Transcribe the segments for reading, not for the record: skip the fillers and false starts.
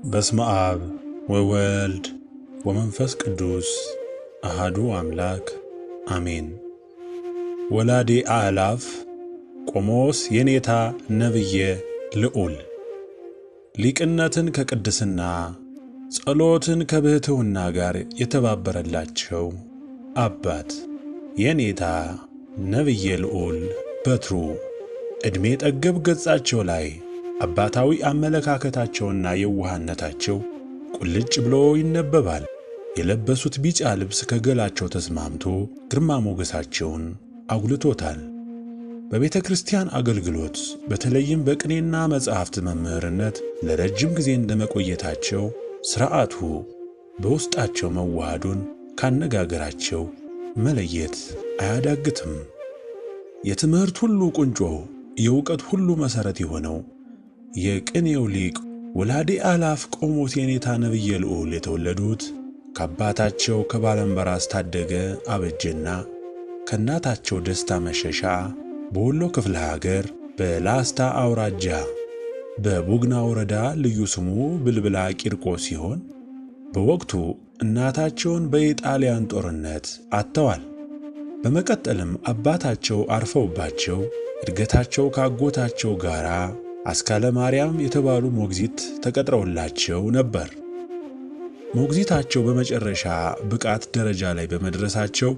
በስመ አብ ወወልድ ወመንፈስ ቅዱስ አሃዱ አምላክ አሜን። ወላዴ አእላፍ ቆሞስ የኔታ ነብየ ልዑል ሊቅነትን ከቅድስና ጸሎትን ከብሕትውና ጋር የተባበረላቸው አባት የኔታ ነብየ ልዑል በትሩ ዕድሜ ጠገብ ገጻቸው ላይ አባታዊ አመለካከታቸውና የዋህነታቸው ቁልጭ ብሎ ይነበባል። የለበሱት ቢጫ ልብስ ከገላቸው ተስማምቶ ግርማ ሞገሳቸውን አጉልቶታል። በቤተ ክርስቲያን አገልግሎት በተለይም በቅኔና መጻሕፍት መምህርነት ለረጅም ጊዜ እንደመቆየታቸው ሥርዓቱ በውስጣቸው መዋሃዱን ካነጋገራቸው መለየት አያዳግትም። የትምህርት ሁሉ ቁንጮ የእውቀት ሁሉ መሠረት የሆነው የቅኔው ሊቅ ወላዴ አእላፍ ቆሞስ የኔታ ነብየ ልዑል የተወለዱት ከአባታቸው ከባለምበራስ ታደገ አበጀና ከእናታቸው ደስታ መሸሻ በወሎ ክፍለ ሀገር በላስታ አውራጃ በቡግና ወረዳ ልዩ ስሙ ብልብላ ቂርቆስ ሲሆን በወቅቱ እናታቸውን በኢጣሊያን ጦርነት አጥተዋል። በመቀጠልም አባታቸው አርፈውባቸው እድገታቸው ካጎታቸው ጋር አስካለ ማርያም የተባሉ ሞግዚት ተቀጥረውላቸው ነበር። ሞግዚታቸው በመጨረሻ ብቃት ደረጃ ላይ በመድረሳቸው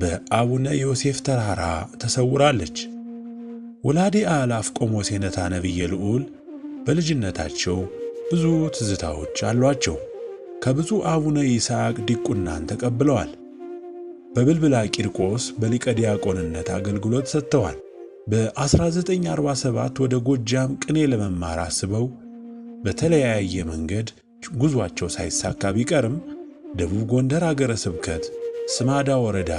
በአቡነ ዮሴፍ ተራራ ተሰውራለች። ወላዴ አእላፍ ቆሞስ የኔታ ነብየ ልዑል በልጅነታቸው ብዙ ትዝታዎች አሏቸው። ከብፁዕ አቡነ ይስሐቅ ዲቁናን ተቀብለዋል። በብልብላ ቂርቆስ በሊቀ ዲያቆንነት አገልግሎት ሰጥተዋል። በ1947 ወደ ጎጃም ቅኔ ለመማር አስበው በተለያየ መንገድ ጉዟቸው ሳይሳካ ቢቀርም ደቡብ ጎንደር አገረ ስብከት ስማዳ ወረዳ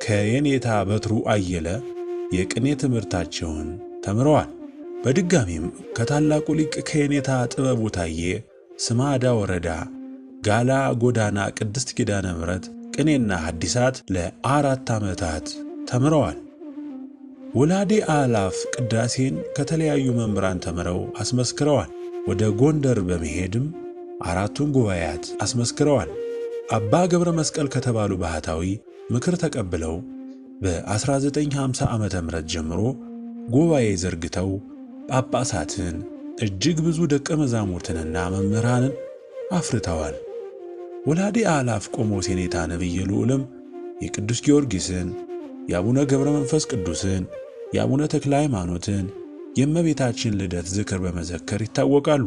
ከየኔታ በትሩ አየለ የቅኔ ትምህርታቸውን ተምረዋል። በድጋሚም ከታላቁ ሊቅ ከየኔታ ጥበቡ ታዬ ስማዳ ወረዳ ጋላ ጎዳና ቅድስት ኪዳነ ምሕረት ቅኔና ሐዲሳት ለ4 ዓመታት ተምረዋል። ወላዴ አእላፍ ቅዳሴን ከተለያዩ መምህራን ተምረው አስመስክረዋል። ወደ ጎንደር በመሄድም 4ቱን ጉባኤያት አስመስክረዋል። አባ ገብረ መስቀል ከተባሉ ባህታዊ ምክር ተቀብለው በ1950 ዓመተ ምህረት ጀምሮ ጉባኤ ዘርግተው ጳጳሳትን እጅግ ብዙ ደቀ መዛሙርትንና መምህራንን አፍርተዋል። ወላዴ አእላፍ ቆሞስ የኔታ ነብየ ልዑልም የቅዱስ ጊዮርጊስን፣ የአቡነ ገብረ መንፈስ ቅዱስን፣ የአቡነ ተክለ ሃይማኖትን፣ የእመቤታችን ልደት ዝክር በመዘከር ይታወቃሉ።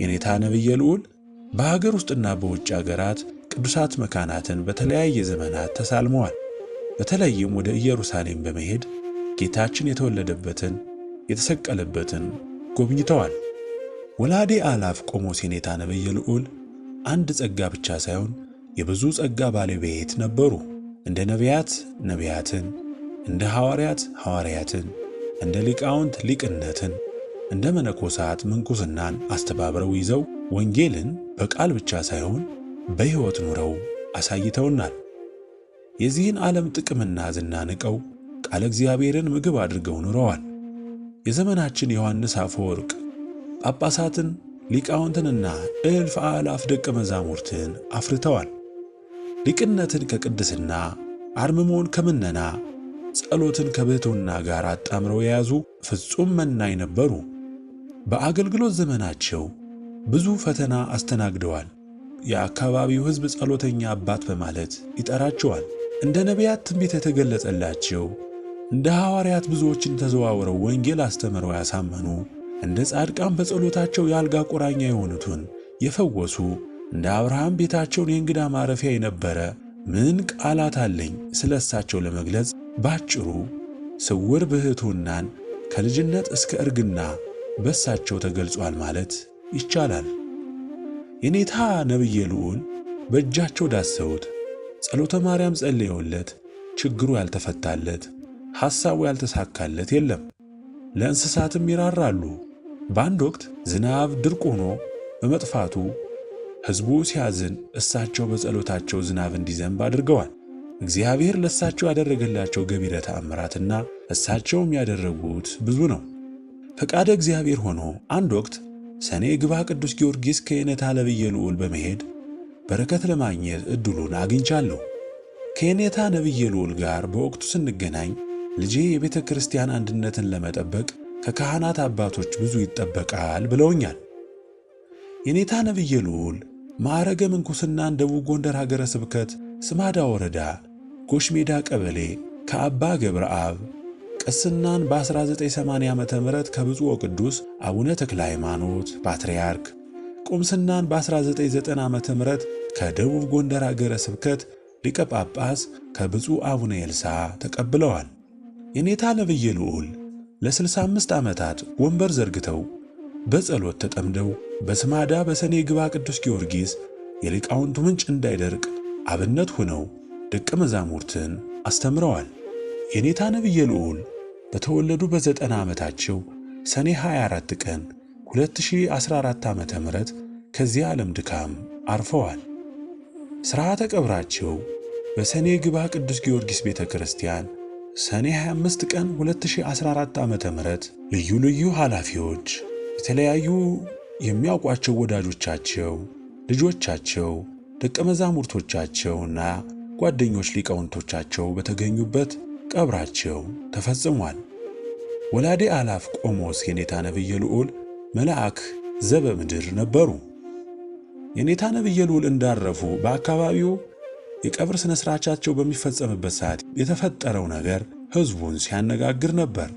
የኔታ ነብየ ልዑል በሀገር ውስጥና በውጭ አገራት ቅዱሳት መካናትን በተለያየ ዘመናት ተሳልመዋል። በተለይም ወደ ኢየሩሳሌም በመሄድ ጌታችን የተወለደበትን የተሰቀለበትን ጎብኝተዋል። ወላዴ አእላፍ ቆሞስ የኔታ ነብየ ልዑል አንድ ጸጋ ብቻ ሳይሆን የብዙ ጸጋ ባለቤት ነበሩ። እንደ ነቢያት ነቢያትን፣ እንደ ሐዋርያት ሐዋርያትን፣ እንደ ሊቃውንት ሊቅነትን፣ እንደ መነኮሳት ምንኩስናን አስተባብረው ይዘው ወንጌልን በቃል ብቻ ሳይሆን በሕይወት ኑረው አሳይተውናል። የዚህን ዓለም ጥቅምና ዝና ንቀው ቃለ እግዚአብሔርን ምግብ አድርገው ኑረዋል። የዘመናችን ዮሐንስ አፈወርቅ ጳጳሳትን ሊቃውንትንና እልፍ አእላፍ ደቀ መዛሙርትን አፍርተዋል። ሊቅነትን ከቅድስና አርምሞን ከምነና ጸሎትን ከብሕትውና ጋር አጣምረው የያዙ ፍጹም መናኝ ነበሩ። በአገልግሎት ዘመናቸው ብዙ ፈተና አስተናግደዋል። የአካባቢው ሕዝብ ጸሎተኛ አባት በማለት ይጠራቸዋል። እንደ ነቢያት ትንቢት የተገለጸላቸው፣ እንደ ሐዋርያት ብዙዎችን ተዘዋውረው ወንጌል አስተምረው ያሳመኑ፣ እንደ ጻድቃን በጸሎታቸው የአልጋ ቁራኛ የሆኑትን የፈወሱ፣ እንደ አብርሃም ቤታቸውን የእንግዳ ማረፊያ የነበረ ምን ቃላት አለኝ ስለ እሳቸው ለመግለጽ። ባጭሩ ስውር ብሕትውናን ከልጅነት እስከ እርግና በእሳቸው ተገልጿል ማለት ይቻላል። የኔታ ነብየ ልዑል በእጃቸው ዳሰውት ጸሎተ ማርያም ጸልየውለት ችግሩ ያልተፈታለት ሐሳቡ ያልተሳካለት የለም። ለእንስሳትም ይራራሉ። በአንድ ወቅት ዝናብ ድርቅ ሆኖ በመጥፋቱ ሕዝቡ ሲያዝን እሳቸው በጸሎታቸው ዝናብ እንዲዘንብ አድርገዋል። እግዚአብሔር ለእሳቸው ያደረገላቸው ገቢረ ተአምራትና እሳቸውም ያደረጉት ብዙ ነው። ፈቃደ እግዚአብሔር ሆኖ አንድ ወቅት ሰኔ ግባ ቅዱስ ጊዮርጊስ ከየኔታ ነብየ ልዑል በመሄድ በረከት ለማግኘት እድሉን አግኝቻለሁ። ከየኔታ ነብየ ልዑል ጋር በወቅቱ ስንገናኝ ልጄ የቤተ ክርስቲያን አንድነትን ለመጠበቅ ከካህናት አባቶች ብዙ ይጠበቃል ብለውኛል። የኔታ ነብየ ልዑል ማዕረገ ምንኩስናን ደቡብ ጎንደር ሀገረ ስብከት ስማዳ ወረዳ ጎሽ ሜዳ ቀበሌ ከአባ ገብረአብ፣ ቅስናን በ1980 ዓመተ ምህረት ከብፁዕ ወቅዱስ አቡነ ተክለ ሃይማኖት ፓትርያርክ፣ ቁምስናን በ1990 ዓመተ ምህረት ከደቡብ ጎንደር ሀገረ ስብከት ሊቀ ጳጳስ ከብፁዕ አቡነ ኤልሳ ተቀብለዋል። የኔታ ነብየ ልዑል ለ65 ዓመታት ወንበር ዘርግተው በጸሎት ተጠምደው በስማዳ በሰኔ ግባ ቅዱስ ጊዮርጊስ የሊቃውንቱ ምንጭ እንዳይደርቅ አብነት ሆነው ደቀ መዛሙርትን አስተምረዋል። የኔታ ነብየ ልዑል በተወለዱ በ90 ዓመታቸው ሰኔ 24 ቀን 2014 ዓመተ ምህረት ከዚህ ዓለም ድካም አርፈዋል። ሥርዓተ ቀብራቸው በሰኔ ግባ ቅዱስ ጊዮርጊስ ቤተ ክርስቲያን ሰኔ 25 ቀን 2014 ዓመተ ምህረት ልዩ ልዩ ኃላፊዎች፣ የተለያዩ የሚያውቋቸው ወዳጆቻቸው፣ ልጆቻቸው፣ ደቀ መዛሙርቶቻቸውና ጓደኞች ሊቃውንቶቻቸው በተገኙበት ቀብራቸው ተፈጽሟል። ወላዴ አላፍ ቆሞስ የኔታ ነብየ ልዑል መልአክ ዘበምድር ነበሩ። የኔታ ነብየ ልዑል እንዳረፉ በአካባቢው የቀብር ሥነ ሥርዓታቸው በሚፈጸምበት ሰዓት የተፈጠረው ነገር ሕዝቡን ሲያነጋግር ነበር።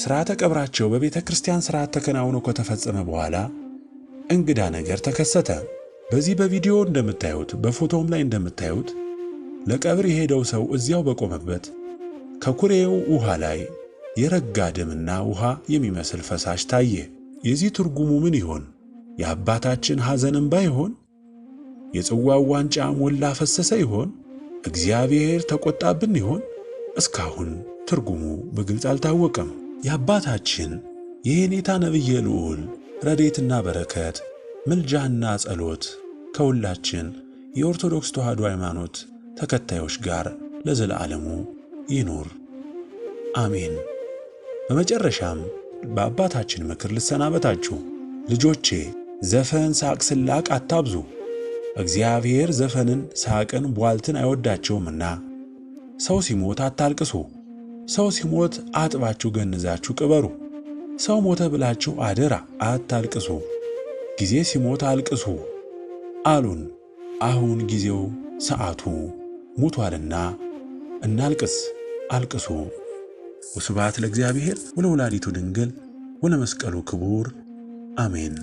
ሥርዓተ ቀብራቸው በቤተ ክርስቲያን ሥርዓት ተከናውኖ ከተፈጸመ በኋላ እንግዳ ነገር ተከሰተ። በዚህ በቪዲዮ እንደምታዩት በፎቶም ላይ እንደምታዩት ለቀብር የሄደው ሰው እዚያው በቆመበት ከኩሬው ውሃ ላይ የረጋ ደምና ውሃ የሚመስል ፈሳሽ ታየ። የዚህ ትርጉሙ ምን ይሆን? የአባታችን ሐዘን እንባ ይሆን? የጽዋው ዋንጫ ሞላ ፈሰሰ ይሆን? እግዚአብሔር ተቆጣብን ይሆን? እስካሁን ትርጉሙ በግልጽ አልታወቀም። የአባታችን የኔታ ነብየ ልዑል ረድኤትና በረከት ምልጃና ጸሎት ከሁላችን የኦርቶዶክስ ተዋሕዶ ሃይማኖት ተከታዮች ጋር ለዘላለሙ ይኑር፣ አሜን። በመጨረሻም በአባታችን ምክር ልሰናበታችሁ። ልጆቼ ዘፈን፣ ሳቅ፣ ስላቅ አታብዙ። እግዚአብሔር ዘፈንን፣ ሳቅን፣ ቧልትን አይወዳቸውምና። ሰው ሲሞት አታልቅሱ። ሰው ሲሞት አጥባችሁ ገንዛችሁ ቅበሩ። ሰው ሞተ ብላችሁ አደራ አታልቅሱ። ጊዜ ሲሞት አልቅሱ አሉን። አሁን ጊዜው ሰዓቱ ሙቷልና እናልቅስ፣ አልቅሱ። ወስብሐት ለእግዚአብሔር ወለወላዲቱ ድንግል ወለመስቀሉ ክቡር አሜን።